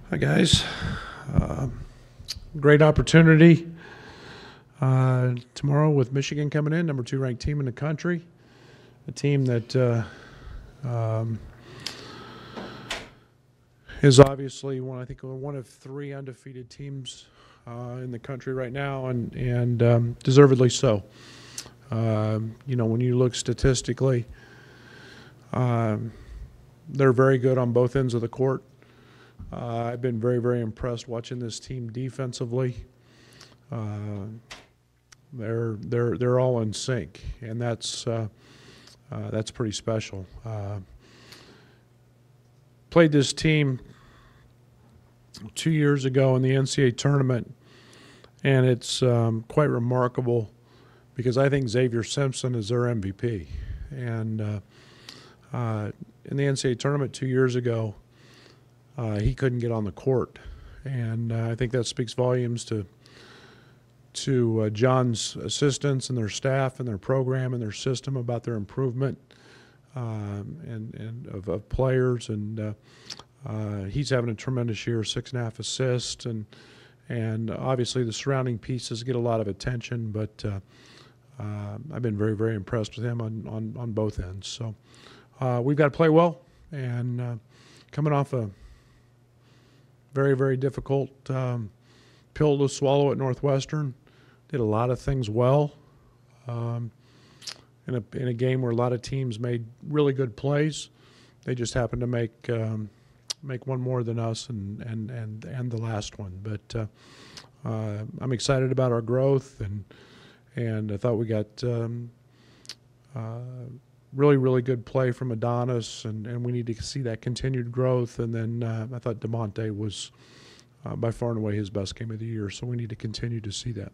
Hi, guys. Uh, Great opportunity tomorrow with Michigan coming in, number 2 ranked team in the country, a team that um, is obviously one of 3 undefeated teams in the country right now, and deservedly so. When you look statistically, they're very good on both ends of the court. I've been very, very impressed watching this team defensively. They're all in sync, and that's pretty special. Played this team 2 years ago in the NCAA tournament, and it's quite remarkable because I think Xavier Simpson is their MVP. And in the NCAA tournament 2 years ago, he couldn't get on the court, and I think that speaks volumes to John's assistants and their staff and their program and their system about their improvement and of players. And he's having a tremendous year, 6.5 assists, and obviously the surrounding pieces get a lot of attention. But I've been very, very impressed with him on both ends. So we've got to play well, and coming off a very, very difficult pill to swallow at Northwestern. Did a lot of things well in a game where a lot of teams made really good plays. They just happened to make one more than us and the last one. But I'm excited about our growth, and I thought we got really, really good play from Adonis, and we need to see that continued growth. And then I thought DeMonte was by far and away his best game of the year, so we need to continue to see that.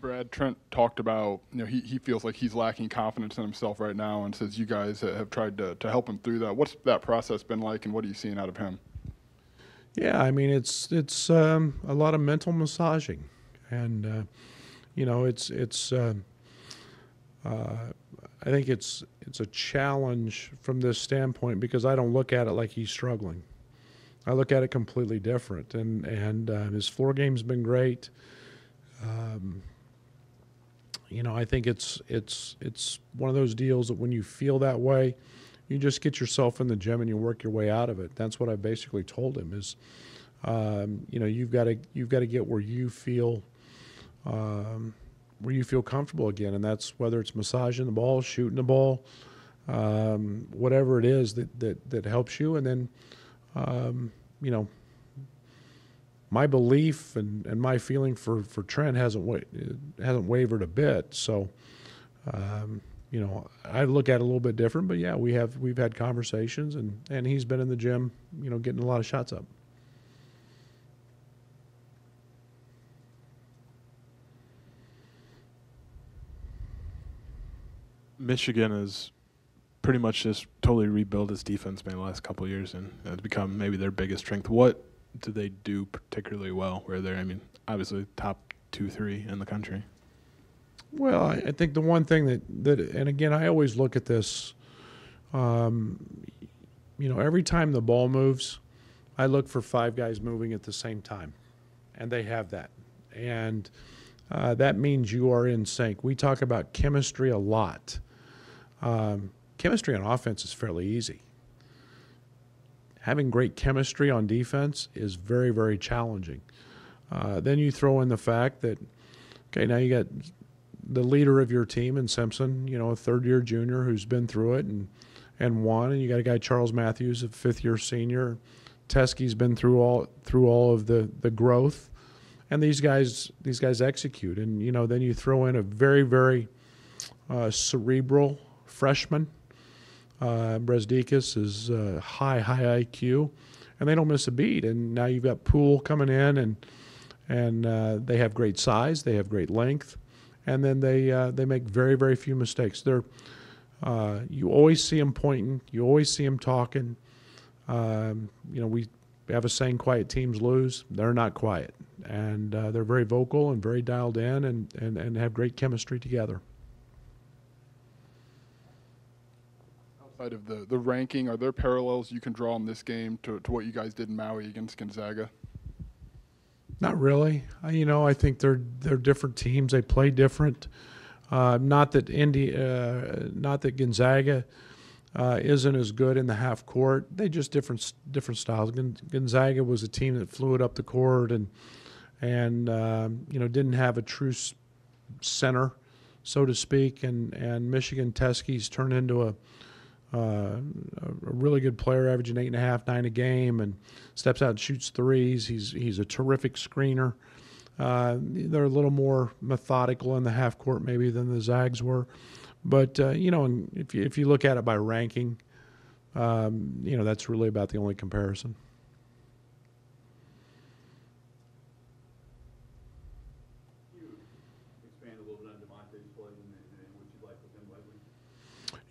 Brad, Trent talked about, he feels like he's lacking confidence in himself right now, and says you guys have tried to help him through that. What's that process been like, and what are you seeing out of him? Yeah, I mean, it's a lot of mental massaging, and I think it's a challenge from this standpoint because I don't look at it like he's struggling. I look at it completely different, and his floor game's been great. I think it's one of those deals that when you feel that way, you just get yourself in the gym and you work your way out of it. That's what I basically told him is, you've got to get where you feel comfortable again, and that's whether it's massaging the ball, shooting the ball, whatever it is that helps you. And then, my belief and my feeling for Trent hasn't wavered a bit. So, I look at it a little bit different. But yeah, we've had conversations, and he's been in the gym, getting a lot of shots up. Michigan has pretty much just totally rebuilt its defense in the last couple of years, and it's become maybe their biggest strength. What do they do particularly well where they're, obviously top 2-3 in the country? Well, I think the one thing that and again, I always look at this, every time the ball moves, I look for 5 guys moving at the same time, and they have that. And that means you are in sync. We talk about chemistry a lot. Chemistry on offense is fairly easy. Having great chemistry on defense is very, very challenging. Then you throw in the fact that, okay, now you got the leader of your team in Simpson, a third-year junior who's been through it and won, and you got a guy, Charles Matthews, a fifth-year senior. Teskey's been through all of the growth, and these guys execute. And then you throw in a very, very cerebral freshman. Brezdikas is high IQ, and they don't miss a beat. And now you've got Poole coming in, and they have great size, they have great length, and then they make very, very few mistakes. You always see them pointing, you always see them talking. We have a saying, quiet teams lose. They're not quiet, and they're very vocal and very dialed in, and have great chemistry together. Outside of the ranking, are there parallels you can draw in this game to what you guys did in Maui against Gonzaga? Not really. I think they're different teams. They play different. Not that Gonzaga isn't as good in the half court. They just different styles. Gonzaga was a team that flew it up the court and didn't have a true center, so to speak. And Michigan Teskey's turned into a really good player, averaging 8.5, 9 a game, and steps out and shoots threes. He's a terrific screener. They're a little more methodical in the half court maybe than the Zags were, but and if you look at it by ranking, that's really about the only comparison.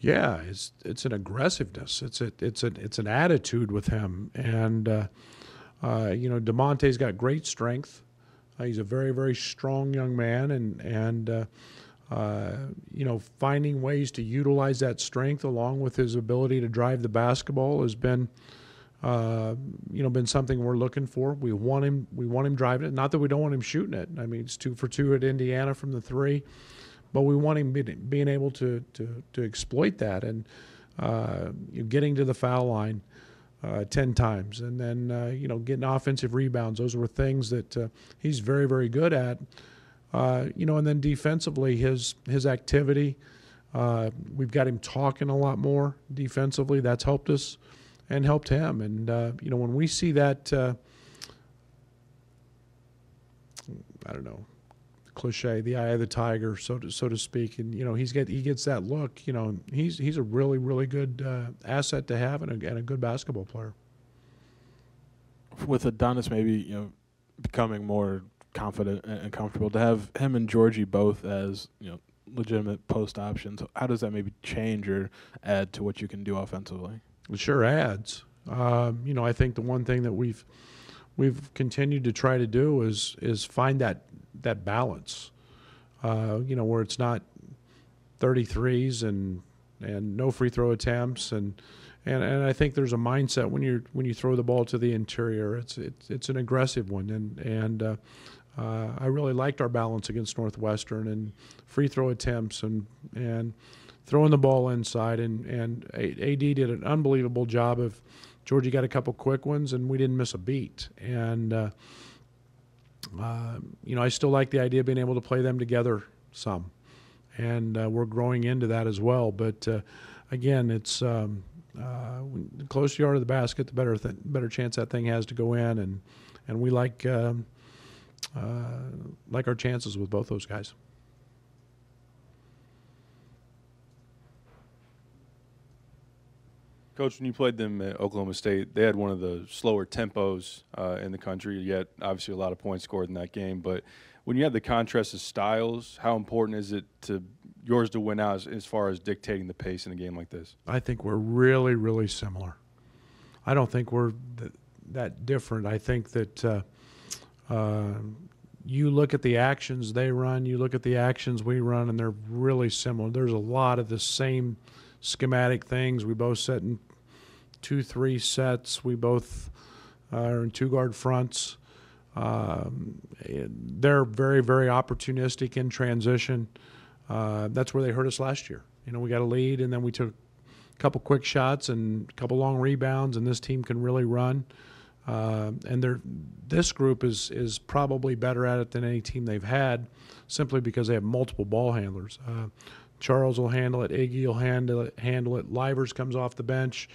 Yeah, it's an aggressiveness. It's an attitude with him, and DeMonte's got great strength. He's a very, very strong young man, and finding ways to utilize that strength along with his ability to drive the basketball has been something we're looking for. We want him driving it. Not that we don't want him shooting it. I mean, it's 2 for 2 at Indiana from the three. But we want him being able to exploit that and getting to the foul line 10 times, and then getting offensive rebounds. Those were things that he's very, very good at. And then defensively, his activity. We've got him talking a lot more defensively. That's helped us and helped him. And when we see that, I don't know, cliche, the eye of the tiger, so to speak, and he gets that look. He's a really, really good asset to have and a good basketball player. With Adonis maybe becoming more confident and comfortable, to have him and Georgie both as legitimate post options, how does that maybe change or add to what you can do offensively? It sure adds. I think the one thing that we've continued to try to do is find that balance, where it's not 33s and no free throw attempts, and I think there's a mindset when you throw the ball to the interior. It's an aggressive one, and I really liked our balance against Northwestern and free throw attempts and throwing the ball inside, and AD did an unbelievable job of. Georgie got a couple quick ones, and we didn't miss a beat, and. I still like the idea of being able to play them together some, and we're growing into that as well. But again, it's the closer you are to the basket, the better chance that thing has to go in, and we like our chances with both those guys. Coach, when you played them at Oklahoma State, they had one of the slower tempos in the country, yet obviously a lot of points scored in that game. But when you have the contrast of styles, how important is it to yours to win out as far as dictating the pace in a game like this? I think we're really, really similar. I don't think we're that different. I think that you look at the actions they run, you look at the actions we run, and they're really similar. There's a lot of the same schematic things. We both set in 2-3 sets. We both are in 2-guard fronts. They're very, very opportunistic in transition. That's where they hurt us last year. We got a lead, and then we took a couple quick shots and a couple long rebounds, and this team can really run. And this group is probably better at it than any team they've had, simply because they have multiple ball handlers. Charles will handle it. Iggy will handle it. Livers comes off the bench.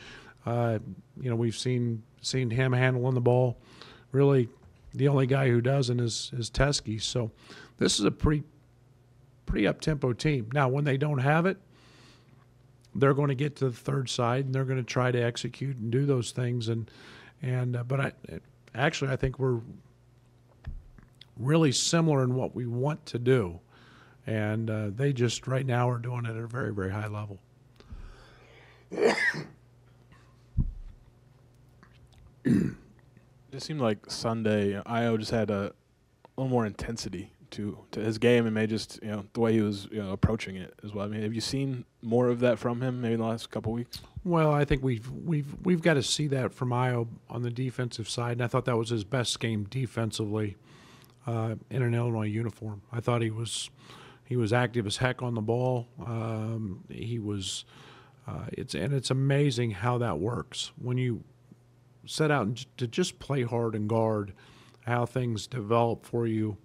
We've seen him handling the ball. Really, the only guy who doesn't is Teskey. So this is a pretty up-tempo team. Now, when they don't have it, they're going to get to the third side, and they're going to try to execute and do those things. But I think we're really similar in what we want to do. And they just right now are doing it at a very, very high level. It seemed like Sunday, Io just had a little more intensity to his game and maybe just the way he was approaching it as well. I mean, have you seen more of that from him maybe in the last couple of weeks? Well, I think we've got to see that from Io on the defensive side, and I thought that was his best game defensively in an Illinois uniform. I thought he was active as heck on the ball. He was. It's amazing how that works when you set out to just play hard and guard, how things develop for you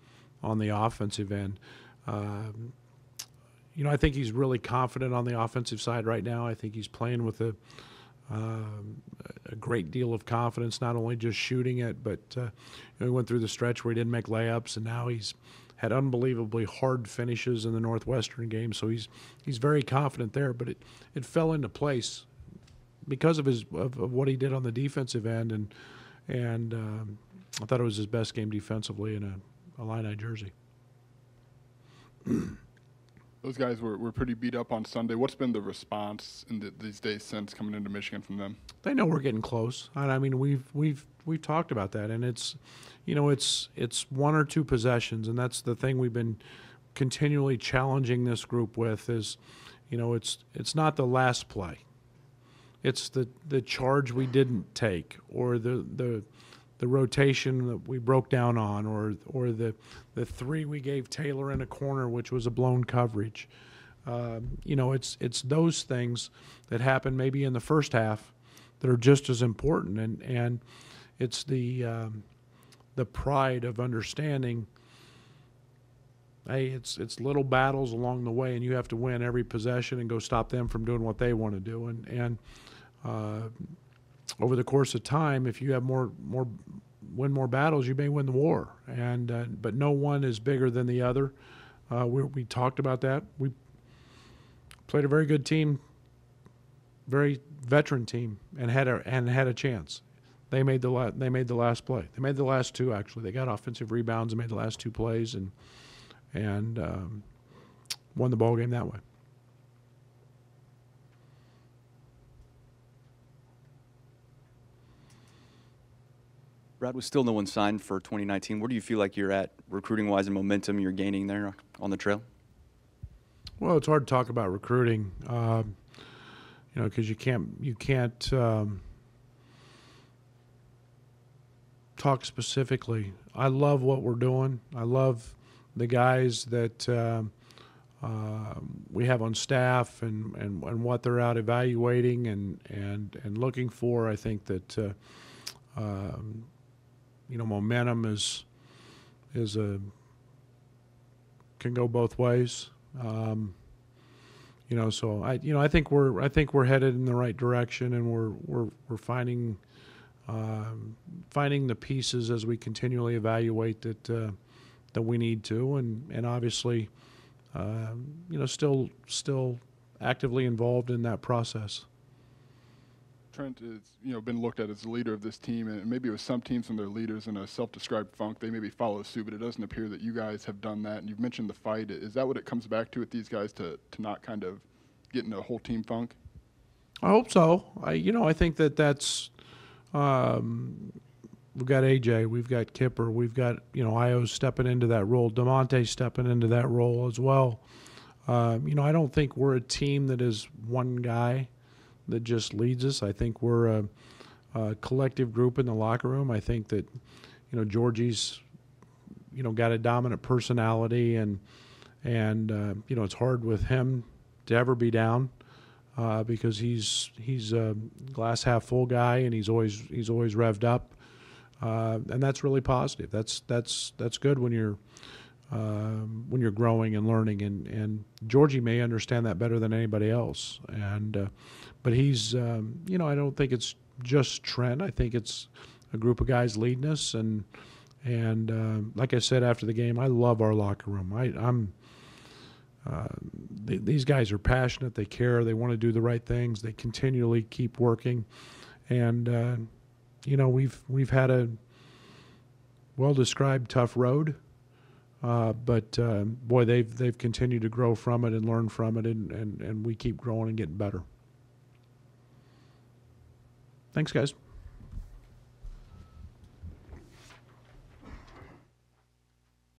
on the offensive end. I think he's really confident on the offensive side right now. I think he's playing with a great deal of confidence, not only just shooting it, but he went through the stretch where he didn't make layups, and now he's had unbelievably hard finishes in the Northwestern game. So he's very confident there, but it fell into place because of what he did on the defensive end, and I thought it was his best game defensively in a Illini jersey. Those guys were pretty beat up on Sunday. What's been the response in these days since coming into Michigan from them? They know we're getting close, and I mean we've talked about that, and it's one or two possessions, and that's the thing we've been continually challenging this group with is, it's not the last play. It's the charge we didn't take, or the rotation that we broke down on, or the three we gave Taylor in a corner, which was a blown coverage. It's those things that happen maybe in the first half that are just as important, and it's the pride of understanding. Hey, it's little battles along the way, and you have to win every possession and go stop them from doing what they want to do. And over the course of time, if you have win more battles, you may win the war. And but no one is bigger than the other. We talked about that. We played a very good team, very veteran team, and had a chance. They made the last play. They made the last two, actually. They got offensive rebounds and made the last two plays and won the ball game that way. Brad, with still no one signed for 2019, where do you feel like you're at recruiting-wise and momentum you're gaining there on the trail? Well, it's hard to talk about recruiting, because you can't talk specifically. I love what we're doing. I love the guys that we have on staff and what they're out evaluating and looking for. I think that momentum is can go both ways. So I think we're headed in the right direction, and we're finding the pieces as we continually evaluate that we need to, and obviously still actively involved in that process. Trent is, been looked at as the leader of this team, and maybe with some teams and their leaders in a self-described funk, they maybe follow suit, but it doesn't appear that you guys have done that. And you've mentioned the fight. Is that what it comes back to with these guys, to not kind of get in a whole team funk? I hope so. I think that's we've got AJ, we've got Kipper, we've got Io stepping into that role, DeMonte stepping into that role as well. I don't think we're a team that is one guy that just leads us. I think we're a collective group in the locker room. I think that Georgie's got a dominant personality, and it's hard with him to ever be down because he's a glass half full guy, and he's always revved up, and that's really positive. That's good when you're growing and learning, and Georgie may understand that better than anybody else. And but he's I don't think it's just Trent. I think it's a group of guys leading us, and like I said after the game, I love our locker room. These guys are passionate. They care. They want to do the right things. They continually keep working, and we've had a well-described tough road. But boy, they've continued to grow from it and learn from it, and we keep growing and getting better. Thanks, guys.